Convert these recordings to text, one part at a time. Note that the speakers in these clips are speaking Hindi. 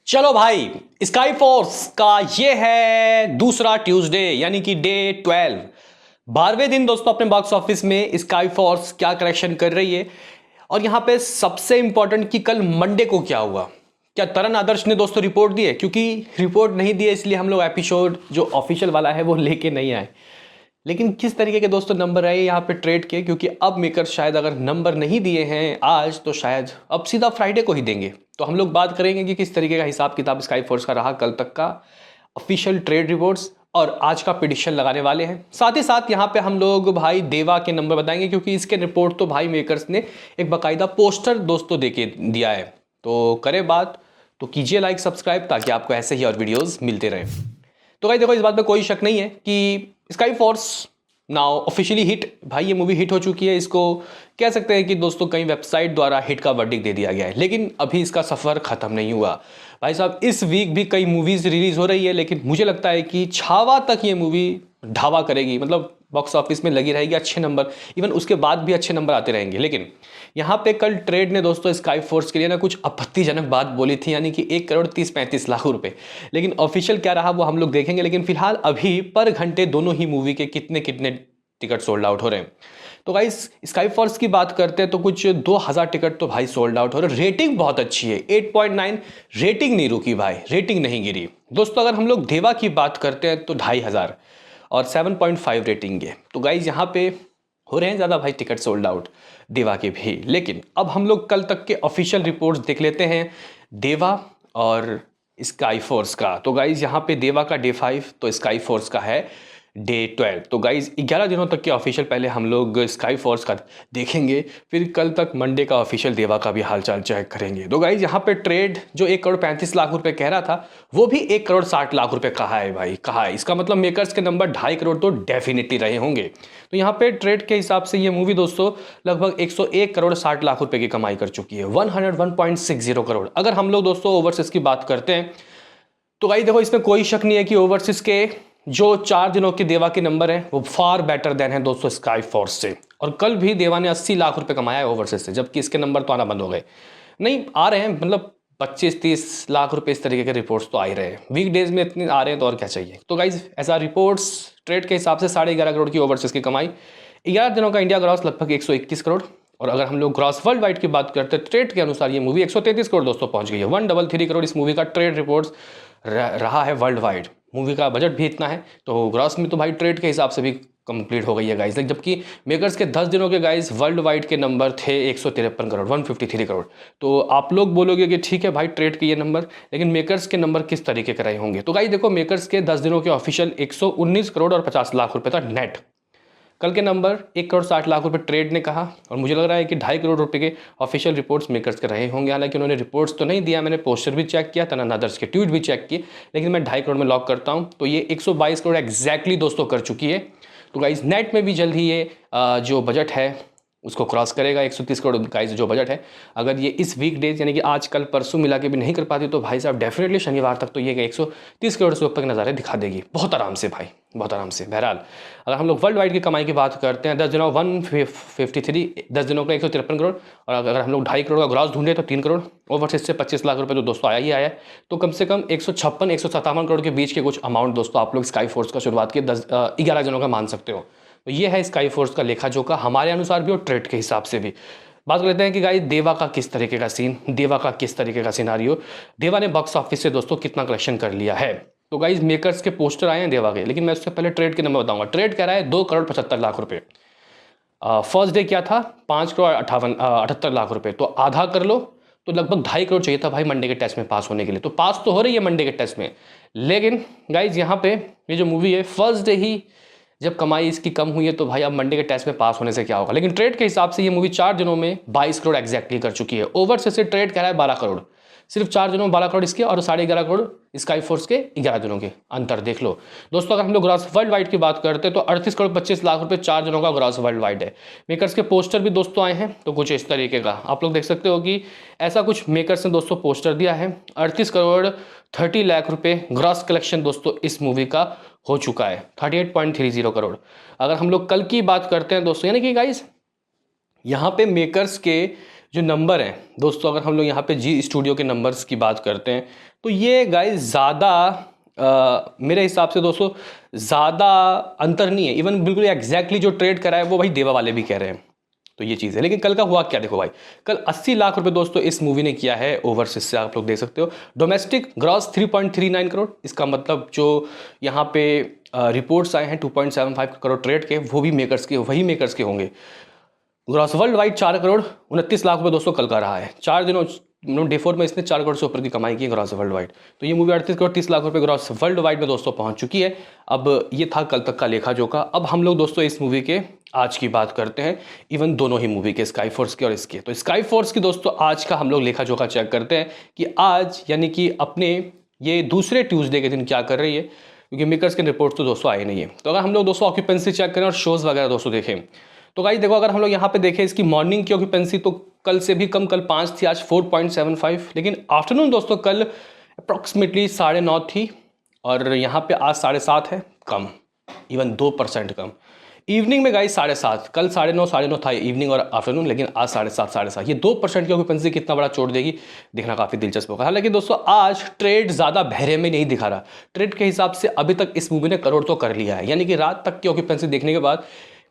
चलो भाई, स्काई फोर्स का ये है दूसरा ट्यूसडे यानी कि डे 12। 12वें दिन दोस्तों अपने बॉक्स ऑफिस में स्काई फोर्स क्या कलेक्शन कर रही है। और यहां पे सबसे इंपॉर्टेंट कि कल मंडे को क्या हुआ। क्या तरण आदर्श ने दोस्तों रिपोर्ट दी है? क्योंकि रिपोर्ट नहीं दी है इसलिए हम लोग एपिसोड जो ऑफिशियल वाला है वो लेके नहीं आए। लेकिन किस तरीके के दोस्तों नंबर आए यहाँ पे ट्रेड के, क्योंकि अब मेकर शायद अगर नंबर नहीं दिए हैं आज तो शायद अब सीधा फ्राइडे को ही देंगे। तो हम लोग बात करेंगे कि किस तरीके का हिसाब किताब स्काई फोर्स का रहा कल तक का ऑफिशियल ट्रेड रिपोर्ट्स, और आज का प्रिडिक्शन लगाने वाले हैं। साथ ही साथ यहाँ पे हम लोग भाई देवा के नंबर बताएंगे, क्योंकि इसके रिपोर्ट तो भाई मेकर्स ने एक बाकायदा पोस्टर दोस्तों देके दिया है। तो करें बात तो कीजिए लाइक सब्सक्राइब, ताकि आपको ऐसे ही और वीडियोस मिलते रहें। तो भाई देखो, इस बात में कोई शक नहीं है कि sky force now officially hit. भाई ये मूवी हिट हो चुकी है, इसको कह सकते हैं कि दोस्तों कई वेबसाइट द्वारा हिट का वर्डिक्ट दे दिया गया है। लेकिन अभी इसका सफ़र ख़त्म नहीं हुआ भाई साहब। इस वीक भी कई मूवीज़ रिलीज़ हो रही है, लेकिन मुझे लगता है कि छावा तक ये मूवी ढावा करेगी, मतलब बॉक्स ऑफिस में लगी रहेगी, अच्छे नंबर, इवन उसके बाद भी अच्छे नंबर आते रहेंगे। लेकिन यहाँ पे कल ट्रेड ने दोस्तों स्काई फोर्स के लिए ना कुछ आपत्तिजनक बात बोली थी, यानी कि 1 करोड़ 30-35 लाख रुपए। लेकिन ऑफिशियल क्या रहा वो हम लोग देखेंगे। लेकिन फिलहाल अभी पर घंटे दोनों ही मूवी के कितने कितने टिकट सोल्ड आउट हो रहे हैं। तो गाइस स्काई फोर्स की बात करते हैं तो कुछ 2000 टिकट तो भाई सोल्ड आउट हो रहे। रेटिंग बहुत अच्छी है, 8.9 रेटिंग नहीं रुकी भाई, रेटिंग नहीं गिरी दोस्तों। अगर हम लोग देवा की बात करते हैं तो 2500 और 7.5 रेटिंग है। तो गाइज यहाँ पे हो रहे हैं ज़्यादा भाई टिकट सोल्ड आउट देवा के भी। लेकिन अब हम लोग कल तक के ऑफिशियल रिपोर्ट्स देख लेते हैं देवा और स्काई फोर्स का। तो गाइज यहाँ पे देवा का डे 5 तो स्काई फोर्स का है डे 12। तो गाइज 11 दिनों तक के ऑफिशियल पहले हम लोग स्काई फोर्स का देखेंगे, फिर कल तक मंडे का ऑफिशियल देवा का भी हालचाल चेक करेंगे। तो गाइज यहाँ पे ट्रेड जो 1 करोड़ 35 लाख रुपए कह रहा था वो भी 1 करोड़ 60 लाख रुपए कहा है भाई, कहा है। इसका मतलब मेकर्स के नंबर 2.5 करोड़ तो डेफिनेटली रहे होंगे। तो यहाँ पे ट्रेड के हिसाब से ये मूवी दोस्तों लगभग 101 करोड़ 60 लाख रुपए की कमाई कर चुकी है, 101.60 करोड़। अगर हम लोग दोस्तों ओवरसीज की बात करते हैं तो भाई देखो, इसमें कोई शक नहीं है कि ओवरसीज के जो 4 दिनों के देवा के नंबर हैं वो फार बेटर देन है दोस्तों स्काई फोर्स से। और कल भी देवा ने 80 लाख रुपए कमाया है ओवरसीज से, जबकि इसके नंबर तो आना बंद हो गए, नहीं आ रहे हैं, मतलब 25-30 लाख रुपए इस तरीके के रिपोर्ट्स तो आ ही रहे हैं। वीकडेज में इतने आ रहे हैं तो और क्या चाहिए। तो गाइज ऐसा रिपोर्ट्स ट्रेड के हिसाब से 11.5 करोड़ की ओवरसीज की कमाई, 11 दिनों का इंडिया ग्रॉस लगभग 121 करोड़। और अगर हम लोग ग्रॉस वर्ल्ड वाइड की बात करते हैं ट्रेड के अनुसार ये मूवी 133 करोड़ दोस्तों पहुंच गई है। 133 करोड़ इस मूवी का ट्रेड रिपोर्ट्स रहा है वर्ल्ड वाइड। मूवी का बजट भी इतना है, तो ग्रॉस में तो भाई ट्रेड के हिसाब से भी कंप्लीट हो गई है गाइस। जबकि मेकर्स के 10 दिनों के गाइस वर्ल्ड वाइड के नंबर थे 153 करोड़, 153 करोड़। तो आप लोग बोलोगे कि ठीक है भाई ट्रेड के ये नंबर, लेकिन मेकर्स के नंबर किस तरीके के रहे होंगे। तो गाइस देखो, मेकर्स के 10 दिनों के ऑफिशियल 119 करोड़ और 50 लाख रुपए था नेट। कल के नंबर 1 करोड़ 60 लाख रुपए ट्रेड ने कहा, और मुझे लग रहा है कि 2.5 करोड़ रुपए के ऑफिशियल रिपोर्ट्स मेकर्स के रहे होंगे। हालांकि उन्होंने रिपोर्ट्स तो नहीं दिया, मैंने पोस्टर भी चेक किया, तनन आदर्श के ट्वीट भी चेक किए, लेकिन मैं 2.5 करोड़ में लॉक करता हूं। तो ये 122 करोड़ एग्जैक्टली दोस्तों कर चुकी है। तो गाइज नेट में भी जल्द ही ये जो बजट है उसको क्रॉस करेगा। 130 करोड़ गाइस जो बजट है, अगर ये इस वीक डेज यानी कि आज कल परसों मिला के भी नहीं कर पाती तो भाई साहब डेफिनेटली शनिवार तक तो ये 130 करोड़ से ऊपर के नज़ारे दिखा देगी, बहुत आराम से भाई, बहुत आराम से। बहरहाल अगर हम लोग वर्ल्ड वाइड की कमाई की बात करते हैं 10 दिनों 153, 10 दिनों का 153 करोड़। और अगर हम लोग 2.5 करोड़ का ग्रॉस ढूंढे तो 3 करोड़, ओवरसीज से 25 लाख रुपए तो दोस्तों आया ही आया है। तो कम से कम 156-157 करोड़ के बीच के कुछ अमाउंट दोस्तों आप लोग स्काई फोर्स का शुरुआत के 11 दिनों का मान सकते हो। तो ये है स्काई फोर्स का लेखा जोखा हमारे अनुसार भी और ट्रेड के हिसाब से भी। बात कर लेते हैं कि गाइस देवा का किस तरीके का सीन, देवा का किस तरीके का सिनारियो, देवा ने बॉक्स ऑफिस से दोस्तों कितना कलेक्शन कर लिया है। तो गाइस मेकर्स के पोस्टर आए हैं देवा के, लेकिन मैं उससे पहले ट्रेड के नंबर बताऊंगा। ट्रेड कह रहा है 2 करोड़ 75 लाख रुपए। फर्स्ट डे क्या था 5 करोड़ 78 लाख रुपए। तो आधा कर लो तो लगभग 2.5 करोड़ चाहिए था भाई मंडे के टेस्ट में पास होने के लिए। तो पास तो हो रही है मंडे के टेस्ट में, लेकिन गाइज यहाँ पे ये जो मूवी है फर्स्ट डे ही जब कमाई इसकी कम हुई है तो भाई अब मंडे के टेस्ट में पास होने से क्या होगा। लेकिन ट्रेड के हिसाब से ये मूवी 4 दिनों में 22 करोड़ एग्जैक्टली कर चुकी है। ओवरसीज से ट्रेड कह रहा है 12 करोड़, सिर्फ 4 दिनों में 12 करोड़ इसके और 11.5 करोड़ स्काई फोर्स के 11 दिनों के अंतर देख लो दोस्तों। अगर हम लोग ग्रॉस वर्ल्ड वाइड की बात करते हैं तो 38 करोड़ 25 लाख रुपए 4 दिनों का ग्रॉस वर्ल्ड वाइड है। मेकर्स के पोस्टर भी दोस्तों आए हैं, तो कुछ इस तरीके का आप लोग देख सकते हो कि ऐसा कुछ मेकर्स ने दोस्तों पोस्टर दिया है। 38 करोड़ 30 लाख रुपए ग्रॉस कलेक्शन दोस्तों इस मूवी का हो चुका है, 38.30 करोड़। अगर हम लोग कल की बात करते हैं दोस्तों, यानी कि गाइस यहाँ पे मेकर्स के जो नंबर हैं दोस्तों, अगर हम लोग यहाँ पे जी स्टूडियो के नंबर्स की बात करते हैं तो ये गाइस ज़्यादा मेरे हिसाब से दोस्तों ज़्यादा अंतर नहीं है। इवन बिल्कुल एग्जैक्टली जो ट्रेड करा है वो भाई देवा वाले भी कह रहे हैं, तो ये चीज़ है। लेकिन कल का हुआ क्या देखो भाई, कल 80 लाख रुपए दोस्तों इस मूवी ने किया है ओवरसीज से, आप लोग देख सकते हो। डोमेस्टिक ग्रॉस 3.39 करोड़, इसका मतलब जो यहाँ पे रिपोर्ट्स आए हैं 2.75 करोड़ ट्रेड के, वो भी मेकर्स के, वही मेकर्स के होंगे। Gross world wide 4 crore 29 lakh रुपए दोस्तों कल का रहा है। 4 दिनों डे 4 में इसने 4 करोड़ से ऊपर की कमाई की ग्रॉस वर्ल्ड वाइड। तो ये मूवी 38 करोड़ 30 लाख रुपए ग्रॉस वर्ल्ड वाइड में दोस्तों पहुंच चुकी है। अब ये था कल तक का लेखा जोखा। अब हम लोग दोस्तों इस मूवी के आज की बात करते हैं, इवन दोनों ही मूवी के, स्काई फोर्स के और इसके। तो स्काई फोर्स की दोस्तों आज का हम लोग लेखा जोखा चेक करते हैं कि आज यानी कि अपने ये दूसरे ट्यूसडे के दिन क्या कर रही है, क्योंकि मेकर्स के रिपोर्ट तो दोस्तों आए नहीं है। तो अगर हम लोग दोस्तों ऑक्यूपेंसी चेक करें और शोज वगैरह दोस्तों देखें तो गाइस देखो, अगर हम लोग यहाँ पे देखें इसकी मॉर्निंग की ऑक्यूपेंसी तो कल से भी कम, कल 5 थी, आज 4.75। लेकिन आफ्टरनून दोस्तों कल अप्रॉक्सीमेटली 9.5 थी और यहाँ पे आज 7.5 है, कम, इवन 2% कम। इवनिंग में गाइस 7.5, कल 9.5 था इवनिंग और आफ्टरनून, लेकिन आज 7.5 ये 2% की ऑक्यूपेंसी कितना बड़ा चोट देगी देखना काफ़ी दिलचस्प होगा। हालांकि दोस्तों आज ट्रेड ज़्यादा बहरे में नहीं दिखा रहा। ट्रेड के हिसाब से अभी तक इस मूवी ने करोड़ तो कर लिया है, यानी कि रात तक की ऑक्यूपेंसी देखने के बाद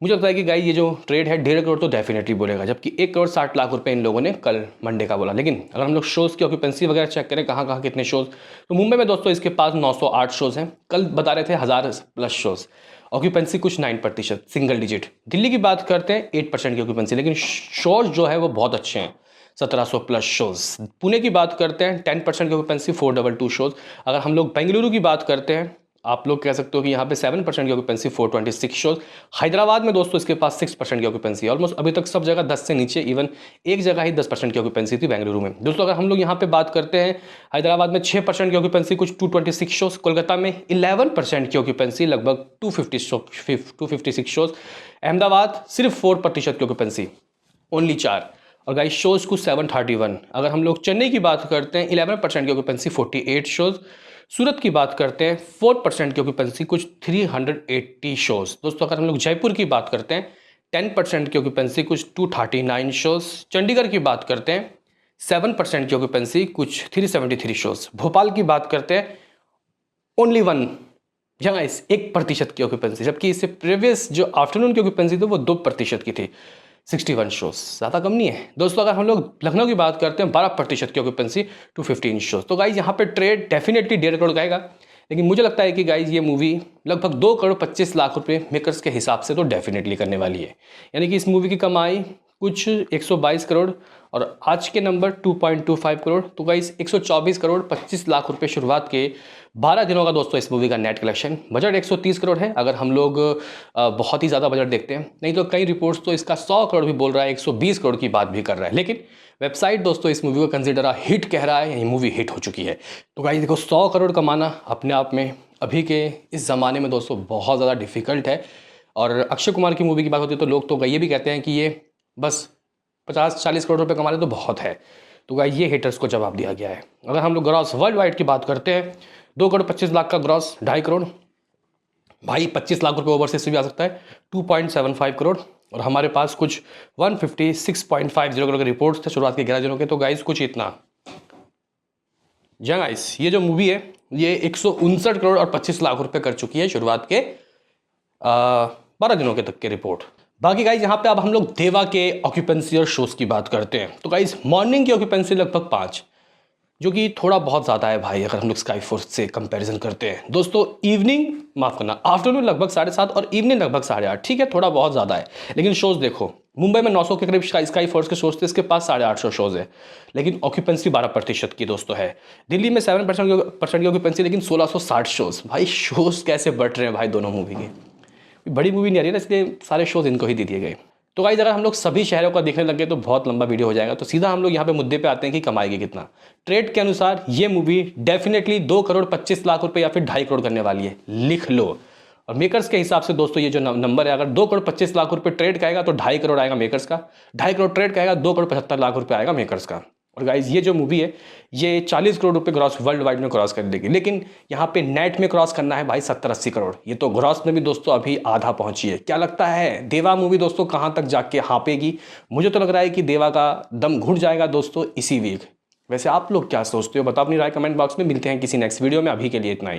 मुझे लगता है कि गाइस ये जो ट्रेड है 1.5 करोड़ तो डेफिनेटली बोलेगा, जबकि 1 करोड़ 60 लाख रुपए इन लोगों ने कल मंडे का बोला। लेकिन अगर हम लोग शोज़ की ऑक्यूपेंसी वगैरह चेक करें कहाँ कहाँ कितने शोज़, तो मुंबई में दोस्तों इसके पास 908 शोज़ हैं, कल बता रहे थे 1000+ शोज़, ऑक्यूपेंसी कुछ 9% सिंगल डिजिट। दिल्ली की बात करते हैं 8% की ऑक्यूपेंसी, लेकिन शोज़ जो है वो बहुत अच्छे हैं, 1700+ शोज़। पुणे की बात करते हैं 10% की ऑक्यूपेंसी, 422 शोज़। अगर हम लोग बेंगलुरु की बात करते हैं, आप लोग कह सकते हो कि यहाँ पे 7% की ऑक्यूपेंसी, 426 शोज़। हैदराबाद में दोस्तों इसके पास 6% की ऑक्यूपेंसी है। ऑलमोस्ट अभी तक सब जगह 10 से नीचे, इवन एक जगह ही 10% की ऑक्यूपेंसी थी बेंगलुरु में। दोस्तों अगर हम लोग यहाँ पे बात करते हैं, हैदराबाद में 6% की ऑक्यूपेंसी, कुछ 226 शोज़। कोलकाता में 11% की ऑक्यूपेंसी, लगभग 256 शोज़। अहमदाबाद सिर्फ 4% की ऑक्यूपेंसी, ओनली 4। और गाइस शोज़ कुछ 731। अगर हम लोग चेन्नई की बात करते हैं 11% की ऑक्यूपेंसी, 48 शोज़। सूरत की बात करते हैं 4% की ऑक्यूपेंसी, कुछ 380 शोज़। दोस्तों अगर हम लोग जयपुर की बात करते हैं 10% की ऑक्यूपेंसी, कुछ 239 शोज़। चंडीगढ़ की बात करते हैं 7% की ऑक्यूपेंसी, कुछ 373 शोज़। भोपाल की बात करते हैं ओनली 1% की ऑक्यूपेंसी, जबकि इससे प्रीवियस जो आफ्टरनून की ऑक्यूपेंसी थी वो 2% की थी, 61 शोज़, ज़्यादा कम नहीं है। दोस्तों अगर हम लोग लखनऊ की बात करते हैं 12% की ऑक्यूपेंसी, 215 शोज़। तो गाइज यहाँ पे ट्रेड डेफिनेटली 1.5 करोड़ का आएगा, लेकिन मुझे लगता है कि गाइज ये मूवी लगभग 2 करोड़ 25 लाख रुपए मेकर्स के हिसाब से तो डेफिनेटली करने वाली है। यानी कि इस मूवी की कमाई कुछ 122 करोड़ और आज के नंबर 2.25 करोड़। तो गाइस 124 करोड़ 25 लाख रुपए शुरुआत के 12 दिनों का दोस्तों इस मूवी का नेट कलेक्शन। बजट 130 करोड़ है अगर हम लोग बहुत ही ज़्यादा बजट देखते हैं, नहीं तो कई रिपोर्ट्स तो इसका 100 करोड़ भी बोल रहा है, 120 करोड़ की बात भी कर रहा है। लेकिन वेबसाइट दोस्तों इस मूवी को कंसिडर हिट कह रहा है, ये मूवी हिट हो चुकी है। तो गाइस देखो 100 करोड़ कमाना अपने आप में अभी के इस ज़माने में दोस्तों बहुत ज़्यादा डिफिकल्ट है। और अक्षय कुमार की मूवी की बात होती है तो लोग तो ये भी कहते हैं कि ये बस 50-40 करोड़ रुपए कमा ले तो बहुत है। तो गाइस ये हेटर्स को जवाब दिया गया है। अगर हम लोग ग्रॉस वर्ल्ड वाइड की बात करते हैं 2 करोड़ 25 लाख का ग्रॉस, 2.5 करोड़ भाई 25 लाख रुपए ओवरसीज से भी आ सकता है, 2.75 करोड़। और हमारे पास कुछ 156.50 करोड़ के रिपोर्ट्स थे शुरुआत के 11 दिनों के। तो गाइस कुछ इतना गाइस ये जो मूवी है ये 159 करोड़ और 25 लाख रुपए कर चुकी है शुरुआत के 12 दिनों के तक के रिपोर्ट। बाकी गाइज यहाँ पे अब हम लोग देवा के ऑक्यूपेंसी और शोज़ की बात करते हैं। तो गाइज मॉर्निंग की ऑक्यूपेंसी लगभग 5, जो कि थोड़ा बहुत ज़्यादा है भाई अगर हम लोग स्काई फोर्स से कंपैरिजन करते हैं। दोस्तों इवनिंग माफ़ करना आफ्टरनून लगभग 7.5 और इवनिंग लगभग 8.5, ठीक है थोड़ा बहुत ज़्यादा है। लेकिन शोज़ देखो मुंबई में 900 के करीब स्काई फोर्स के शोज़ थे, इसके पास 850 शोज़ है, लेकिन ऑक्यूपेंसी 12% की दोस्तों है। दिल्ली में 7% की ऑक्यूपेंसी, लेकिन 1660 शोज़। भाई शोज़ कैसे बढ़ रहे हैं भाई दोनों मूवी के, बड़ी मूवी नहीं आ रही है ना, इसलिए सारे शोज़ इनको ही दे दिए गए। तो गाइस अगर हम लोग सभी शहरों का देखने लगे तो बहुत लंबा वीडियो हो जाएगा, तो सीधा हम लोग यहाँ पे मुद्दे पे आते हैं कि कमाएगी कितना। ट्रेड के अनुसार ये मूवी डेफिनेटली 2 करोड़ 25 लाख रुपए या फिर 2.5 करोड़ करने वाली है, लिख लो। और मेकर्स के हिसाब से दोस्तों ये जो नंबर है, अगर 2 करोड़ 25 लाख रुपए ट्रेड का आएगा तो 2.5 करोड़ आएगा मेकर्स का, 2.5 करोड़ ट्रेड का आएगा, 2 करोड़ 75 लाख रुपए आएगा मेकर्स का। और गाइज ये जो मूवी है ये 40 करोड़ रुपए ग्रॉस वर्ल्ड वाइड में क्रॉस कर देगी, लेकिन यहाँ पे नेट में क्रॉस करना है भाई 70-80 करोड़। ये तो ग्रॉस में भी दोस्तों अभी आधा पहुंची है। क्या लगता है देवा मूवी दोस्तों कहाँ तक जाके हाँपेगी? मुझे तो लग रहा है कि देवा का दम घुट जाएगा दोस्तों इसी वीक। वैसे आप लोग क्या सोचते हो? बताओ अपनी राय कमेंट बॉक्स में। मिलते हैं किसी नेक्स्ट वीडियो में, अभी के लिए इतना ही।